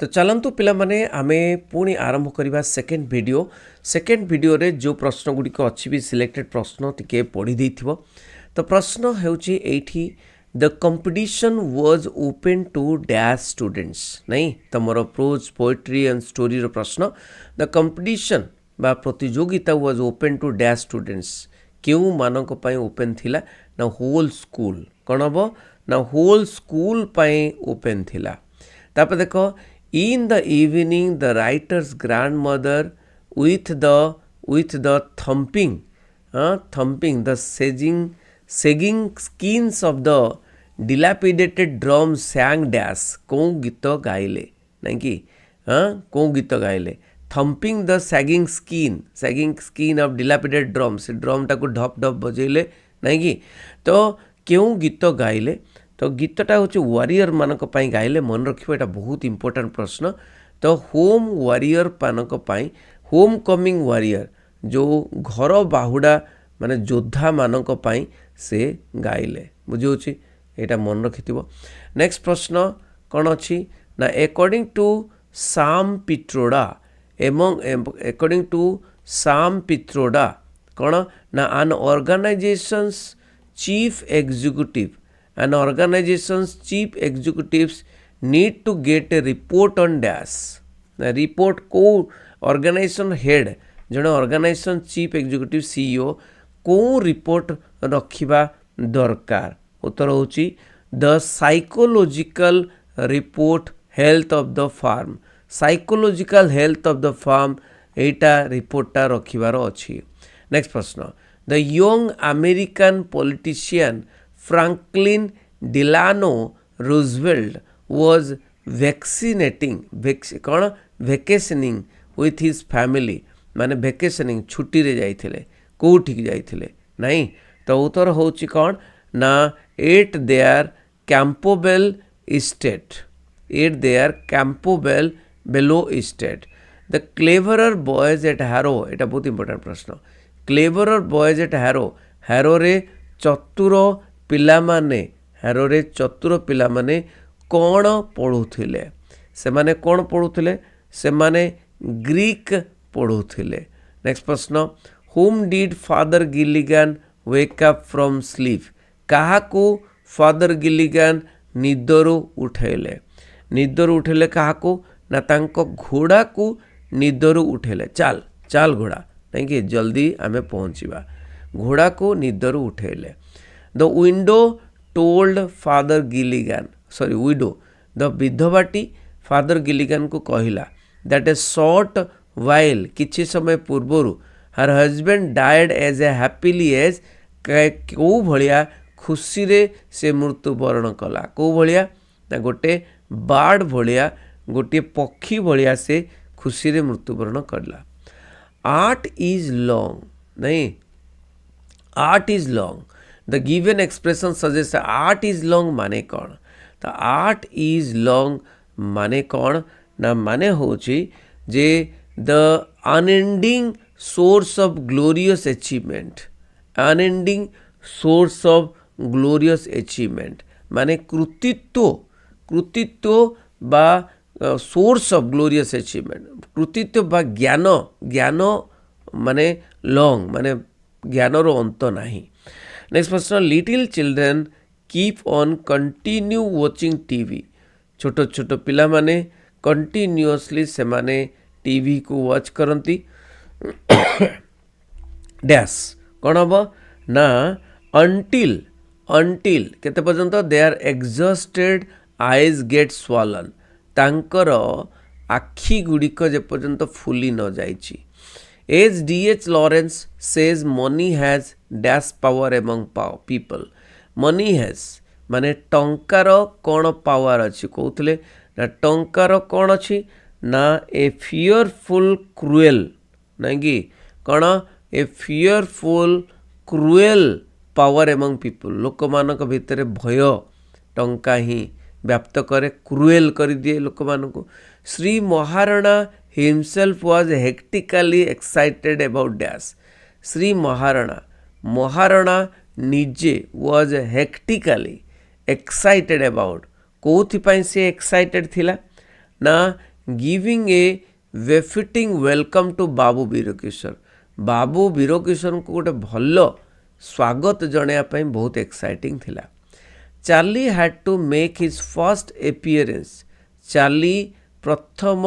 तो चलतु पिला माने आमे पुणी आरंभ करवा सेकेंड वीडियो रे जो प्रश्न गुड़िक अच्छी भी सिलेक्टेड प्रश्न टिके पढ़ी देथिबो। तो प्रश्न हेउची एठी the competition was open to dash students नहीं तमरो प्रोज पोएट्री एंड स्टोरी रो प्रश्न द कंपटीशन बा प्रतियोगिता was open to dash students क्यों मानक पई ओपन थिला ना होल स्कूल कोन हबो ना होल स्कूल पई ओपन थिला। तापर देखो in the evening the writer's grandmother with the thumping the sagging skins of the dilapidated drum sang dash को गीत गाइले नहीं कि को गीत गाइले thumping the sagging skin of dilapidated drum से ड्रम टाको ढप ढप बजेले नहीं कि तो क्यों गीत गाइले तो गीतटा हूँ वारियर मानक पाई गाइले मन रखिबो एटा बहुत इंपोर्टेंट प्रश्न। तो होम वारियर मानक पाई होम कमिंग वारियर जो घर बाहुड़ा माने योद्धा मानक पाई से गाइले बुझियोछि एटा मन रखिथिबो। नेक्स्ट प्रश्न कौन अछि ना अकॉर्डिंग टू साम पिट्रोडा अकॉर्डिंग टू साम पिट्रोडा कौन ना an organisation's chief executive an organization's chief executives need to get a report on dash na report को organization head जने organization chief executive CEO को report रखिबा दरकार। उत्तर होची the psychological report health of the farm psychological health of the farm Etah report टा रखिबार अछि। Next प्रश्न the young American politician Franklin Delano Roosevelt was vaccinating with his family माने vacationing छुट्टी रे जाइथिले कोठी जाइथिले नहीं तो उत्तर होची कौन ना at there Campbell below state the cleverer boys at Harrow एटा बहुत इंपोर्टेंट प्रश्न क्लेवरर बॉयज एट हैरो रे चतुर पिलामाने हेरोरे चतुर पिलामाने कौन पढ़ुथिले से माने कौन पढ़ुथिले से माने ग्रीक पढ़ुथिले। नेक्स्ट प्रश्न हुम did father Gilligan wake up from sleep कहा को फादर गिलिगन निदरु उठेले कहा को ना तांको घोड़ा को निदरु उठेले चाल घोड़ा नहीं कि जल्दी आमे पहुँचीबा घोड़ा को निदरु उठेले। The widow told Father Gilligan, the विधवाटी Father Gilligan को कहिला that a short while किछि समय पूर्वरु her husband died as a happily as को भलिया खुशी रे से मृत्यु वरण कला को भलिया ना गोटे बार्ड भलिया गोटे पक्षी भलिया से खुशी रे मृत्यु वरण करला। Art is long The given expression suggests art is long माने कौन तो art is long माने कौन ना माने होची जे the unending source of glorious achievement माने कृतित्व बा source of glorious achievement कृतित्व बा ज्ञान माने long माने ज्ञान रो अंत नहीं। नेक्स्ट प्रश्न little children keep on continue watching TV छोट छोट पिला माने कंटिन्यूअसली से माने टीवी को वॉच करती डैश कौन हम ना अंटिल केते पर्यंत they are exhausted eyes get swollen तांकर आखि गुड़िक जे पर्यंत फुली न जाइछि। As D.H. Lawrence says money has dash power among people money has माने टंकार कौन पावर अच्छी कहते ना टंकार कौन अच्छी ना ए फियरफुल क्रुएल नहीं कि कौन a fearful cruel power among people लोक मानक भितर भय टंका ही व्याप्त करे क्रुएल कर दिए लोक मानक। Shri Maharana himself was hectically excited about dash Shri Maharana निजे was hectically excited about कोथि से excited थिला ना giving a befitting welcome to Babu Veerkishore Babu Veerkishore को गोटे भल स्वागत जनायापाई बहुत एक्साइटिंग थिला Charlie had to make his first appearance Charlie प्रथम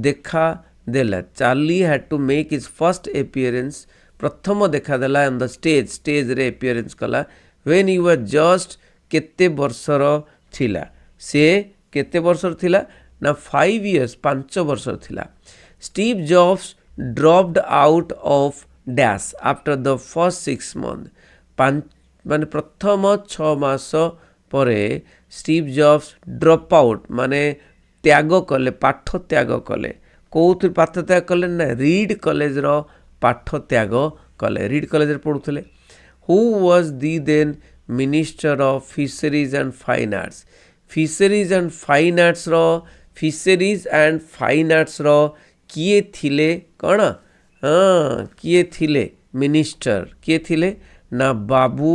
देखा देला Charlie had to make his first appearance प्रथम देखा देला ऑन द स्टेज रे एपियरेंस कला व्हेन ही वाज जस्ट केते वर्षर थिला से केते वर्षर थिला ना 5 years 5 वर्षर थिला Steve jobs dropped out of dash after the first 6 months माने प्रथम 6 मास परे स्टीव जॉब्स ड्रॉप आउट माने त्याग कले पाठ त्याग कले कौथि पाठ त्याग कले ना रीड कॉलेज रो पाठ त्याग कले रीड कॉलेज रे पढुथले who was the then minister of fisheries and fine arts fisheries and fine arts रो फिशरीज एंड फाइन आर्ट्स रो किए थिले कौन किए थिले मिनिस्टर किए थिले ना बाबू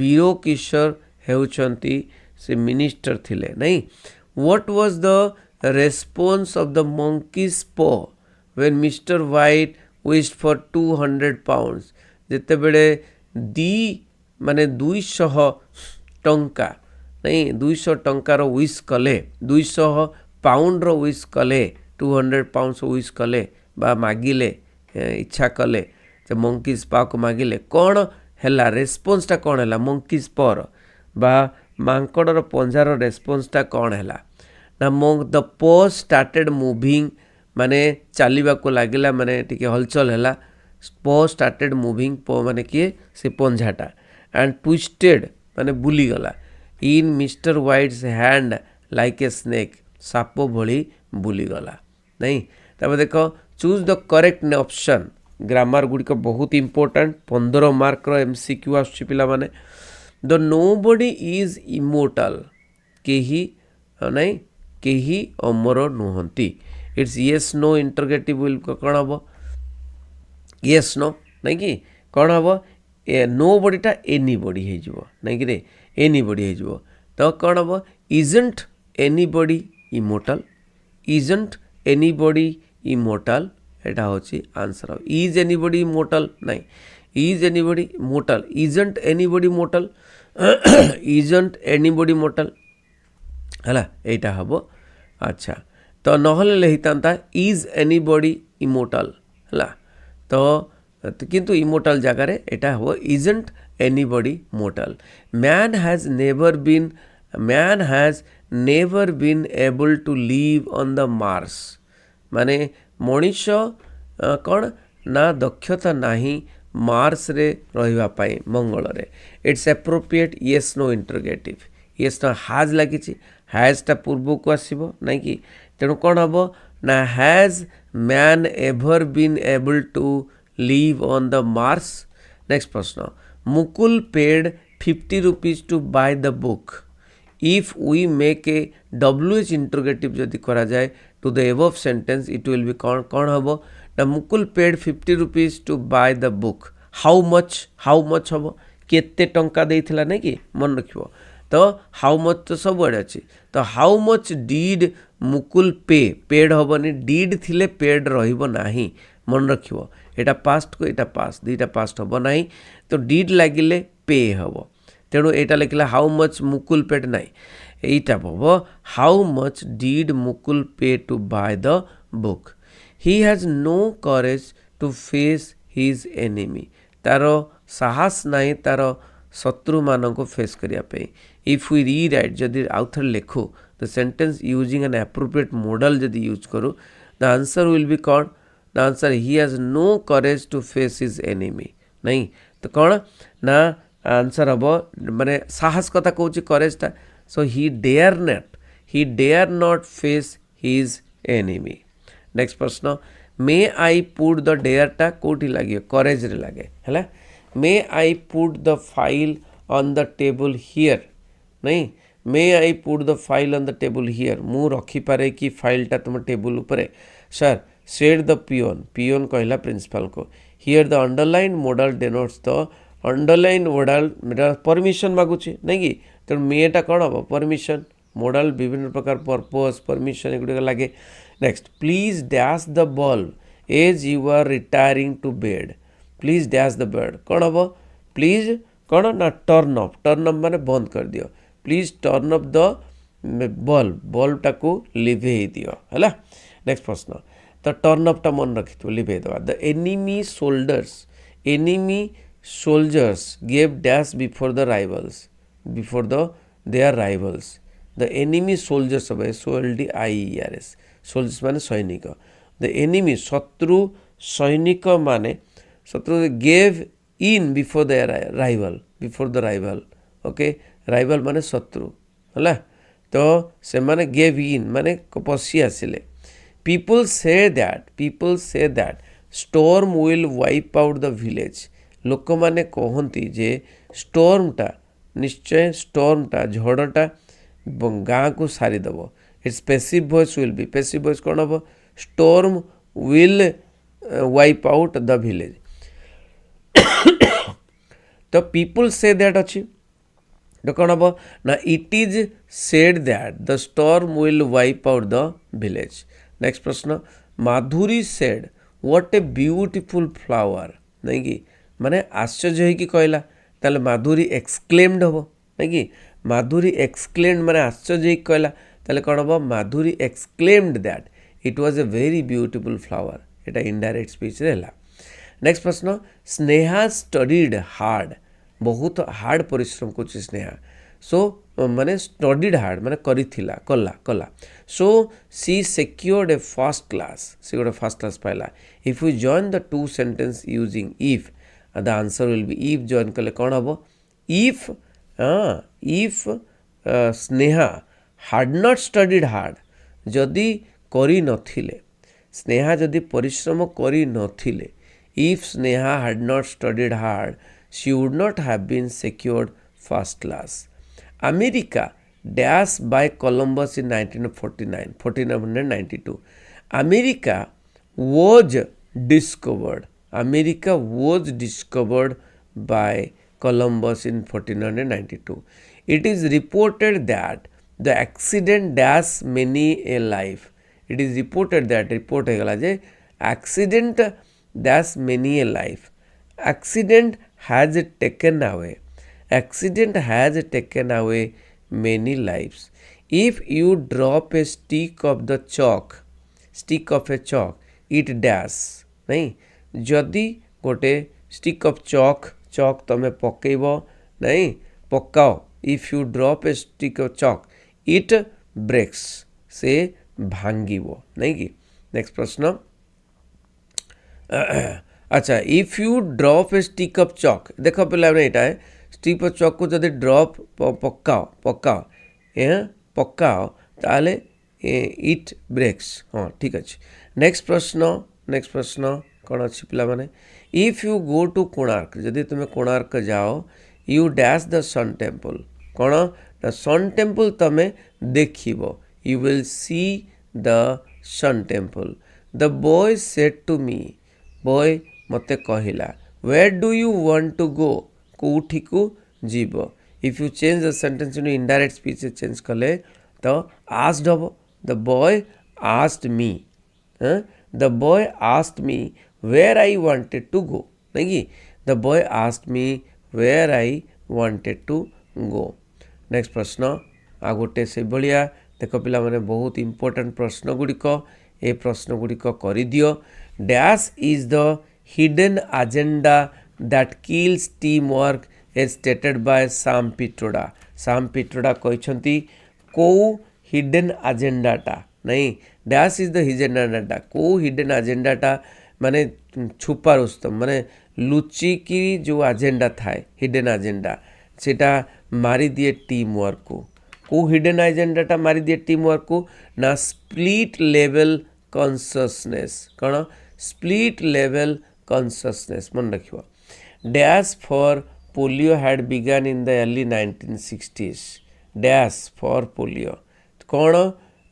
वीरकिशोर हेउचंती से मिनिस्टर थिले नहीं what was the response of the monkey's paw when Mr White wished for 200 pounds जेते बेले दी माने 200 टंका नहीं 200 टंकार विश कले 200 पाउंड रो विश कले 200 pounds विश कले बा मागिले इच्छा कले जे मंकीज पा को मागिले कौन हैला रेस्पॉन्सटा कौन हैला मंकीज पर बा मांकड़र पंजार रेस्पॉन्सटा कौन हैला ना द पो स्टार्टेड मूविंग माने चलवा को लगिला माने टिके हलचल हैला पो स्टार्टेड मूविंग पो माने किए से पंजाटा एंड ट्विस्टेड माने बुली गला in Mr White's hand like a snake साप भली बुली गला नहीं तब देखो choose the correct option grammar गुड़िक बहुत इंपोर्टेंट 15 मार्क रो एमसीक्यू आसुची पिला माने द नोबडी इज इमोर्टल केही नहीं केही अमर नुहंती it's yes no interrogative will कौन हम येस नो नहीं कि कौन हम नो बडीटा एनीबडी हो नहीं कि रे एनीबडी हो तो कौन हम isn't anybody immortal isn't anybody immortal एटा होची आंसर इज एनीबडी इमोर्टल नहीं is anybody mortar isn't anybody mortar isn't anybody mortar है एटा हम अच्छा तो नहले लेहितांता इज एनीबडी इमोर्टल है तो किंतु इमोर्टल जगार एटा हम isn't anybody mortal man has never been able to live on the Mars माने मनीष कौन ना दक्षता नहीं मार्स रे रहिबा पाई मंगल रे it's appropriate yes no interrogative yes no has लगी हैज टा पूर्व को आसीबो नहीं कि तेणु कौन हम ना has man ever been able to live on the Mars next प्रश्न Mukul paid 50 rupees to buy the book if we make a WH interrogative जदि करा जाए to the above sentence it will be कौन हम ना Mukul paid 50 rupees to buy the book how much हम केते टंका देइथिला नहीं कि मन रखिबो तो हाउ मच तो सब आड़े अच्छी तो how much did Mukul paid हेनी डीड थिले पेड रहिबो नाही मन रखिबो एटा पास्ट को एटा पास्ट दीटा पास्ट हम ना तो डीड लगिले पे हम तेणु एटा लिखला हाउ मच मुकुल पेड ना एटा हम how much did Mukul pay to buy the book he has no courage to face his enemy तार साहस नहीं तार शत्रु मान को फेस करने इफ वी रीराइट जदि आउ थे लिखु the sentence using an appropriate modal जदि यूज करूँ द आंसर विल बी कौन the answer he has no courage to face his enemy नहीं तो कौन ना आंसर हम माने साहस कथा कहूँ करेजटा so he dare not face his enemy next प्रश्न मे आई पुट द डेयरटा कौटी लगे करेज रे लगे है may I put the file on the table here नहीं may I put the file on the table here मु रखिपारे कि फाइलटा तुम टेबल उपरे सर सेड द पियोन कहला प्रिंसिपल को here the underline modal denotes the underline modal permission मागुची नहीं कि तेणु मेटा कौन हम परमिशन मोडाल विभिन्न प्रकार पर्पस परमिशन एगुड़िक लगे next please dash the bulb as you are retiring to bed please dash the bed कौन हम प्लीज कौन ना टर्न अफ माने बंद कर दियो please turn of the bulb टाको लिभे दियो है नेक्स्ट प्रश्न तो टर्न अफ टा मन रखी लिभे दवा the enemy soldiers gave dash before the rivals before their rivals the enemy soldiers of SOLDIERS soldiers माने सैनिक the enemy शत्रु सैनिक माने शत्रु gave in before the rival okay rival माने शत्रु हला तो से माने gave in माने पसी आसिले people say that storm will wipe out the village लोक माने कहंती जे storm टा निश्चय स्टॉर्म टा झड़टा गाँ को सारीदेव it's passive voice will be passive voice कौन हम storm will wipe out the village तो पीपल से दैट अच्छी तो कौन हम ना it is said that the storm will wipe out the village next प्रश्न Madhuri said what a beautiful flower नहीं कि माने आश्चर्य है कहला ताले माधुरी एक्सक्लेम्ड हम नहीं माधुरी एक्सक्लेम्ड माने आश्चर्य कहला ताले कौन हम Madhuri exclaimed that it was a very beautiful flower एटा इनडायरेक्ट स्पीच रे हला नेक्स्ट प्रश्न स्नेहा स्टडीड हार्ड बहुत हार्ड परिश्रम कर स्नेहा सो माने स्टडीड हार्ड माने करिथिला कला सो सी सिक्योर्ड ए फर्स्ट क्लास सी गोटे first class Pila if you join the two sentence using if the answer will be if join कले कौन हम if Sneha had not studied hard जदि करी नथिले स्नेहा जदि परिश्रम करी नथिले if Sneha had not studied hard she would not have been secured first class America dash by Columbus in 1492 America was discovered America was discovered by Columbus in 1492. It is reported that the accident dash many a life. It is reported that report है जे accident dash many a life. Accident has taken away many lives. If you drop a stick of a chalk, it dash नहीं जदि गोटे stick of chalk तमें पकेब नहीं पकाओ if you drop a stick of chalk it breaks से भांगिब नहीं कि नेक्स्ट प्रश्न अच्छा if you drop a stick of chalk देख पे यहाँ है स्टिक ऑफ चॉक को जब ड्रॉप पकाओ ताले इट ब्रेक्स हाँ ठीक अच्छे नेक्स्ट प्रश्न कौन अच्छी पिला माने if you go to Konark जदि तुम्हें कोणार्क जाओ you dash the sun temple कौन ना सन टेम्पल तुम्हें देखिब you will see the sun temple the boy said to me boy मते कहला where do you want to go कोठी को जीव if you change the sentence in indirect speech change कले तो आस्क्ड हम the boy asked me the boy asked me where I wanted to go नहीं the boy asked me where I wanted to go next प्रश्न आ गोटे से भलिया देख पिला माने बहुत इंपोर्टेंट प्रश्न गुड़िक ए प्रश्न गुड़िक कर दियो dash is the hidden agenda that kills team work as stated by Sam Pitroda कहते कौ हिडन एजेंडाटा नहीं dash is the hidden agenda कौ हिडन एजेंडाटा माने छुपा रुस्तम माने लुची की जो एजेंडा थाए हिडन एजेंडा सेटा मारी दिए टीम वर्क को हिडन एजेंडाटा मारी दिए टीम वर्क को ना स्प्लिट लेवल कॉन्शसनेस कौन स्प्लिट लेवल कॉन्शसनेस मन रखियो dash for polio had begun in the early 1960s dash for polio कौन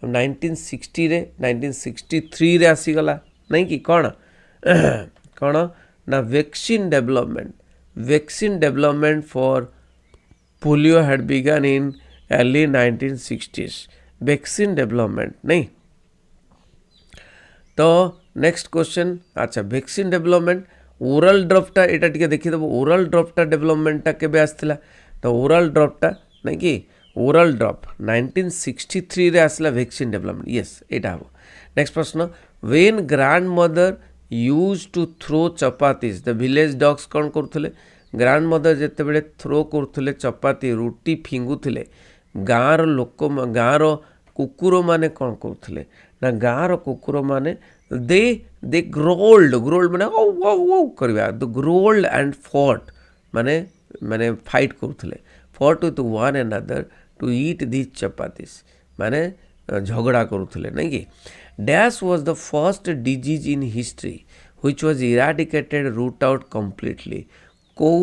1960 रे 1963 रे आसीगला नहीं कि कौन कौन ना vaccine development for polio had begun in early 1960s vaccine development नहीं तो नेक्स्ट क्वेश्चन अच्छा वैक्सीन डेवलपमेंट ओरल ड्रपटा यहाँ टे देखीदेव ओरल ड्रपटा डेवलपमेंटा केबे आसला तो ओरल ड्रपटा नहीं कि ओरल ड्रप 1963 रे आसला वैक्सीन डेवलपमेंट यस यहाँ हम नेक्स्ट प्रश्न when grandmother used to throw chapatis the village dogs कौन करुले ग्रैंड मदर जिते थ्रो करुले चपाती रुटी फिंगुले गाँव लोक गाँव कुकुर माने कौन करुले ना गाँव कुकुर माने दे ग्रोल्ड माने ओ ओ ओ करवा द ग्रोल्ड एंड फॉट माने माने फाइट करुले fought with one another to eat this chapatis माने झगड़ा करुले नहीं कि dash was the first disease in history which was eradicated root out completely को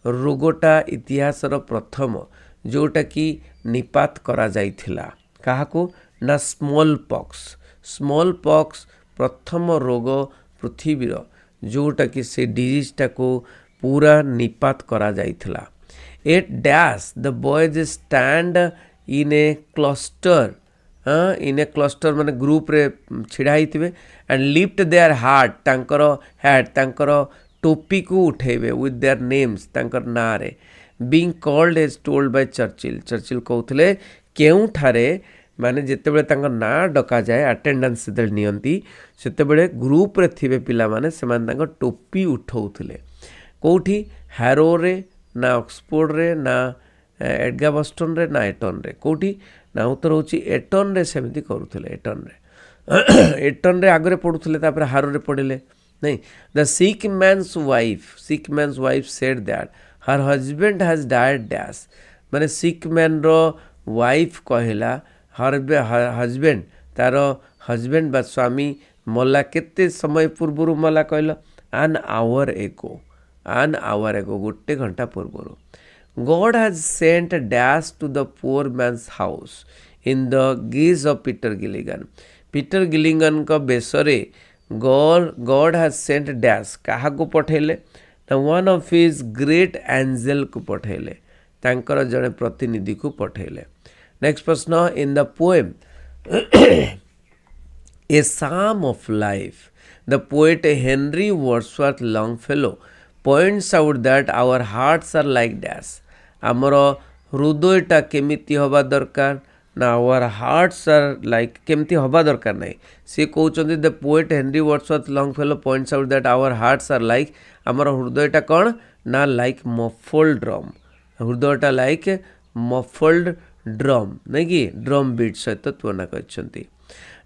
रोगटा इतिहासर प्रथम जोटा कि निपात करा जाइथिला काहाको ना स्मॉल पॉक्स प्रथम रोग पृथ्वीर जोटा कि से डिजीजटा को पूरा निपात करा जाइथिला at dash the boys stand in a cluster in a cluster माने ग्रुप रे छिड़ा हिथिबे एंड लिफ्ट देयर हार्ट तांकर हेड तांकर टोपी को उठेबे विथ देयर नेम्स तांकर ना रे being called as told by Churchill कहउथले केउ ठारे माने जेतेबेले तांकर ना डका जाए अटेंडेंस सेतेबेले नियंती सेतेबेले ग्रुप रे थिबे पिला माने सेमान तांकर टोपी उठौथले कोठी हैरो रे ना ऑक्सफोर्ड रे ना एडगाबस्टन रे ना एटन रे कोठी ना उत्तर होची एटन रे सेमिति करूथले एटन रे आगरे पढुथले तापर हारो रे पढिले नहीं the sick man's wife said that her husband has died dash माने सिक मैन रो वाइफ कहला हर हजबैंड तार हजबैंड बा स्वामी मला केते समय पूर्व मला कहला एन आवर एगो गोटे घंटा पूर्व God has sent dash to the poor man's house in the guise of Peter Gilligan. Peter Gilligan का बेसरे God has sent dash कहा को पठेले ना one of his great angel को पठेले तांकर जड़े प्रतिनिधि को पठेले नेक्स्ट प्रश्न in the poem a psalm of life the poet Henry Wadsworth Longfellow points out that our hearts are like dash आमर हृदयटा केमिति हवा दरकार ना आवर हार्ट्स आर लाइक केमिति हवा दरकार नहीं सी कहते the poet Henry Wadsworth Longfellow points out that our hearts are like आमर हृदयटा कौन ना लाइक मफल्ड ड्रम हृदयटा लाइक मफल्ड ड्रम नहीं कि ड्रम बीट सहित तुलना करछंती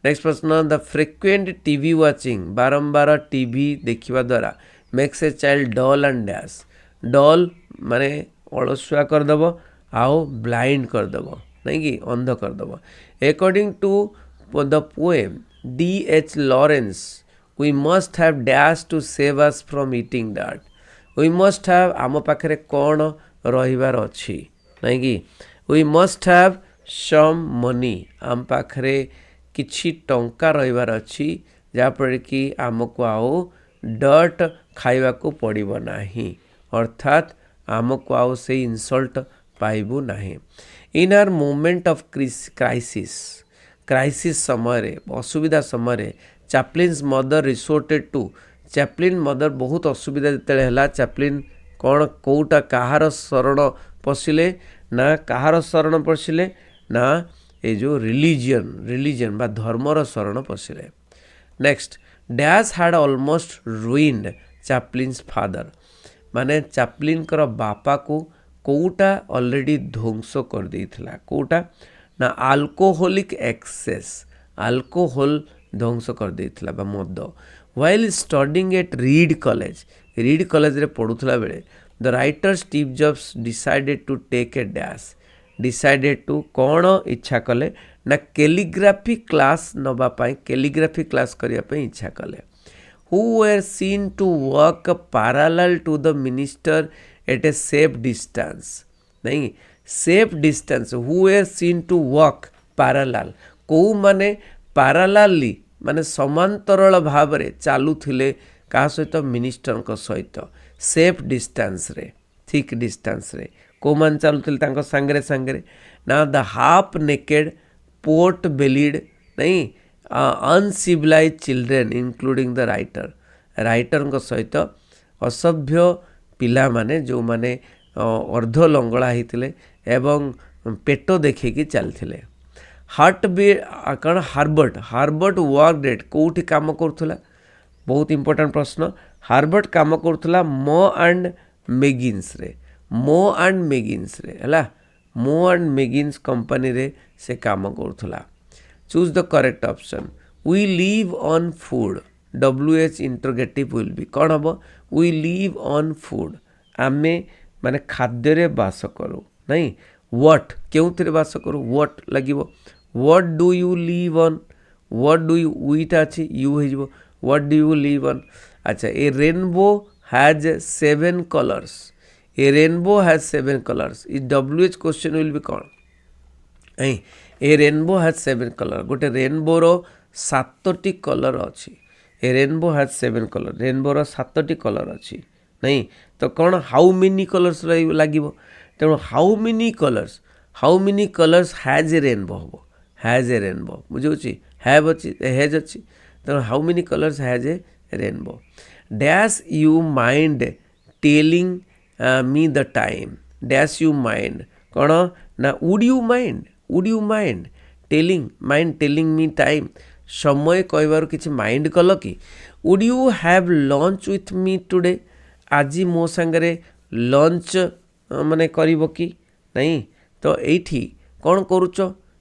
नेक्स्ट प्रश्न द फ्रिक्वेंट टीवी वाचिंग बारंबार टीवी देखिबा द्वारा makes a child dull and dash dull माने अलसुआ करदेव आओ ब्लाइंड करदेव नहीं कि अंध करदेव according to the poem D.H. Lawrence we must have dash to save us from eating that we must have आम पाखरे कौन रहिबार अछि नहीं कि we must have some money आम पाखरे किछि टंका रहिबार अछि जापर कि आमको आओ डट खाइबा को पड़िबो नाही अर्थात आमको आओ से इंसल्ट पाइबू नाही in our moment of crisis समय असुविधा समय Chaplin's mother resorted to Chaplin mother बहुत असुविधा जिते है चैपलिन कौन कौटा कहार शरण पशिले ना कहार शरण पशिले ना ये जो रिलीजन बा धर्मर शरण पशिले next dash had almost ruined Chaplin's father माने चैपलिन कर बापा को कौटा ऑलरेडी ध्वंस कर देइथिला कौटा ना अल्कोहोलिक एक्सेस अल्कोहोल ध्वंस कर देइथिला बा मद while studying at Reed college रे पढुथला बेले the writer Steve Jobs decided to take a dash decided to कौन इच्छा कले ना कैलीग्राफी क्लास नबा पाई कैलीग्राफी क्लास करिया पे इच्छा कले who were seen to work parallel to the minister at a safe distance नहीं safe distance who were seen to work parallel को माने पैरेलली माने समांतरल भाव रे चालू थिले का सहित मिनिस्टर को सहित सेफ डिस्टेंस रे थिक डिस्टेंस रे को मान चालू थिले तांको संगरे ना the half naked pot bellied नहीं uncivilised children including the writer सहित असभ्य पिला माने जो माने अर्ध लंगड़ा होते एवं पेट देखिकी चलते हार्ट बी कौन हार्बर्ट वर्क एट कौटी काम करुला बहुत इंपोर्टेंट प्रश्न हार्बर्ट काम करुला मो एंड मेगिन्स रे है मो एंड मेगिन्स कंपनी रे से काम करुला choose the correct option we live on food WH interrogative will be कौन हम वी लिव ऑन फूड आमे माने खाद्य रे बास करूँ नहीं व्हाट क्यों बास करूँ व्हाट लगे what do you live on what do you वीटा अच्छी यू हो what do you live on अच्छा a rainbow has 7 colours a rainbow has 7 colours is WH question will be कौन नहीं ए रेनबो हैज 7 कलर गोटे रेनबोर 7टी colour अच्छी ए rainbow has 7 colour रेनबोर 7टी colour अच्छी नहीं तो कौन हाउ मेनी कलर्स लगे तेणु how many colours has a rainbow हम हैज ए रेनबो बुझे हैव अच्छी हैज अच्छी तेणु how many colours has a rainbow dash you mind telling me the time dash you mind कौन ना would you mind telling me time समय कहबार किसी mind कल कि would you have lunch with me today आज मो सांगरे लंच माने करिवो कि नहीं तो एठी कौन करुच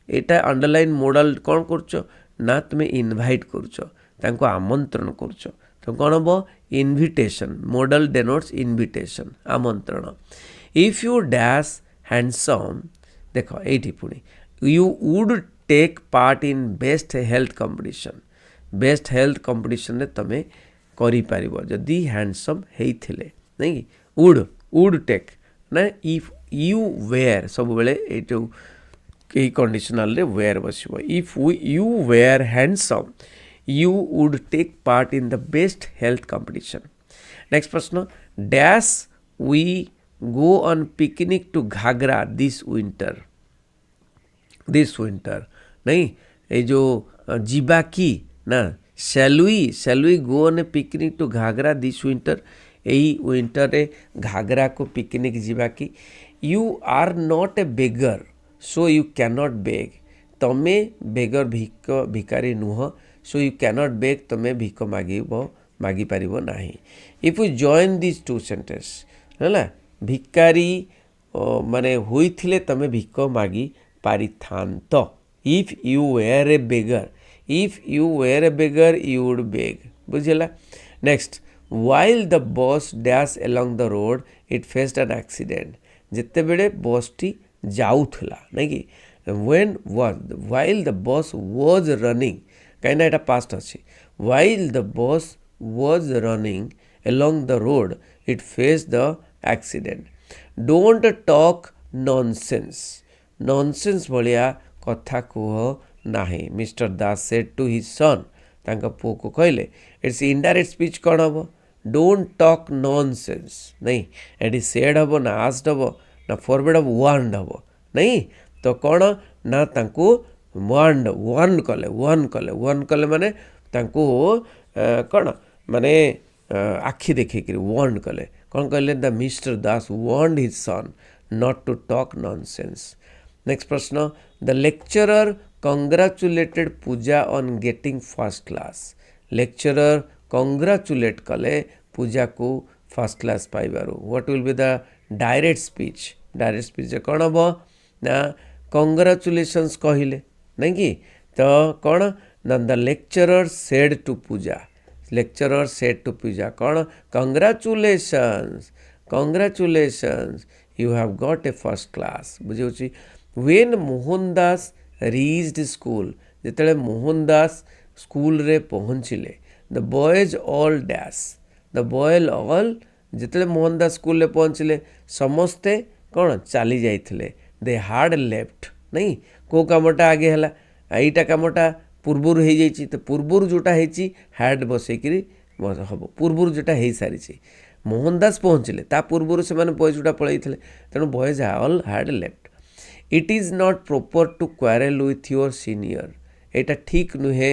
एटा अंडरलाइन मोडल कौन करुच ना तुम्हें इनवाइट करुच तांको आमंत्रण करुच तो कौन हम इनविटेशन मॉडल डेनोट्स इनविटेशन आमंत्रण इफ यू डैश हैंडसम देख ये पुणी you would take part in best health competition रे तमें करिपार जदि हैंडसम होते नहीं वुड टेक ना इफ यू वेयर सब बेले ये कंडीशनल रे वेयर बस if you were handsome you would take part in the best health competition. Next प्रश्न dash we go on picnic to Ghagra this winter नहीं ये जो जीवा की ना shall we go on a picnic to Ghagra this winter यही winter रे घागरा को पिकनिक जीवा की you are not a beggar so you cannot beg तमे बेगर भिकारी नुह सो यू कैनॉट बेग तमें भिक मागी पारिबो नाही if you join this two sentence है भिकारी माने होइथिले तमें भिक मागी पारि थांत if you were a beggar you would beg बुझिला next while the bus dash along the road it faced an accident जिते बेले बस टी जाउथला नहीं कि while the bus was running कहीं एटा पास्ट अच्छी while the bus was running along the road it faced the accident don't talk nonsense भलिया कथा कह नाही mister Das said to his son तांका पुओ को कहले इट्स इनडायरेक्ट स्पीच कौन हम डोंट टॉक नॉनसेंस नहीं एटी सेड हम ना आस्ड हम ना फॉरवर्ड हम वार्नड हम नहीं तो कौन ना तांको वन कले माने तांको कौन माने आखि देखिक वार्न कले कौन कहले the Mr Das warned his son not to talk nonsense next प्रश्न the lecturer congratulated Puja on getting first class lecturer congratulate कले पूजा को फर्स्ट क्लास पाइबारू what will be the direct speech कौन हम ना कंग्रेचुलेशंस कहले नहीं कि तो कौन ना द लेक्चरर सेड टू पूजा कौन congratulations you have got a first class बुझे व्हेन मोहनदास रीच्ड स्कूल जिते मोहनदास स्कूल रे पहुँचले द बॉयज ऑल जिते मोहनदास स्कूल रे पहुँचले समस्ते कौन चली जाइए दे हार्ड लेफ्ट नहीं को कामटा आगे है यहीटा कामटा पूर्वर हो जाइए तो पूर्वर जोटा होती हार्ड बसैक हम पूर्वर जोटा हो सारी मोहनदास पहुँचले ता पूर्वर से बॉयज जोटा पलैते तेणु boys all hard left it is not proper to quarrel with your senior एटा ठीक नुहे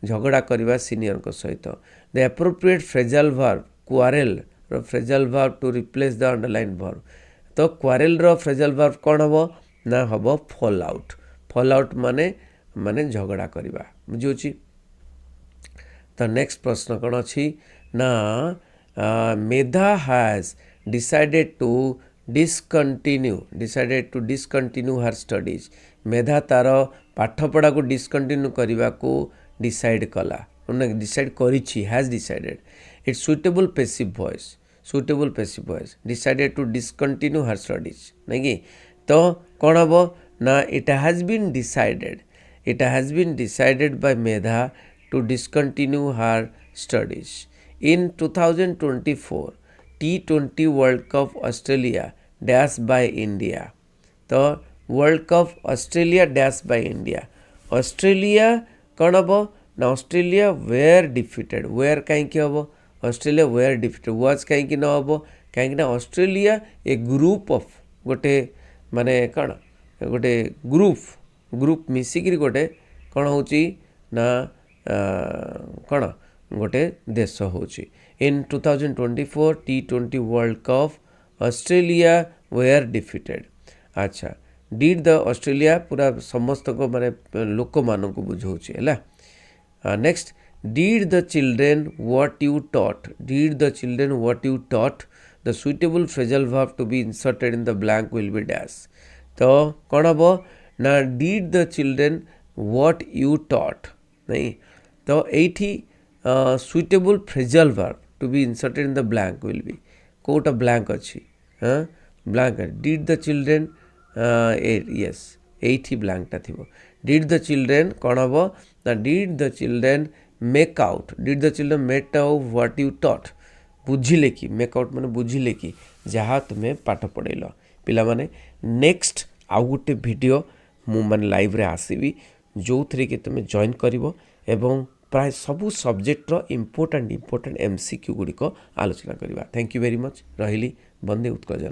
झगड़ा करवा सीनियर को सहित the appropriate phrasal verb quarrel रो phrasal verb to replace the underline verb तो क्वारेल रो फ्रेजल वर्ब कौन हम ना हम फॉल आउट माने माने झगड़ा करवा बुझी। तो नेक्स्ट प्रश्न कौन अच्छी ना Medha has decided to discontinue her studies Medha तार पाठपढ़ा को डिसकंटिन्यू करने को डिसाइड कला डिसाइड करिछि has decided it's suitable passive voice decided to discontinue her studies नहीं कि तो कौन हम ना it has been decided by Medha to discontinue her studies. In 2024 T20 World Cup Australia dash by India. तो World Cup Australia dash by India. Australia कौन हम ना Australia were defeated. Were कहीं हम Australia were defeated. Was कहीं न हम कहीं ना Australia a group of गोटे माने कौन गोटे ग्रुप मिसिकी गोटे कौन होची ना कौन गोटे देश होची in 2024 T20 world cup Australia were defeated. अच्छा डिड द ऑस्ट्रेलिया पूरा समस्त को माने लोक मान को बुझाऊँगी है। Next did the children what you taught the suitable phrasal verb to be inserted in the blank will be dash. तो कौन हम ना did the children what you taught नहीं तो एठी suitable phrasal verb to be inserted in the blank will be Kota blank अच्छी हाँ blank did the children yes एठी ब्लैंकटा थी डिड द चिल्ड्रेन कौन हम ना did the children make out what you taught बुझिले कि मेक आउट माने बुझिले कि जहाँ तुम्हें पाठ पढ़ेल पिला माने नेक्स्ट आउ गोटे वीडियो मु माने लाइव रे आसीबी जो थी कि तुम्हें जॉइन करिवो एवं प्राय सबू सब्जेक्टर इम्पोर्टाट MCQ गुड़िक आलोचना करवा। थैंक यू वेरी मच रही बंदे उत्कल जन।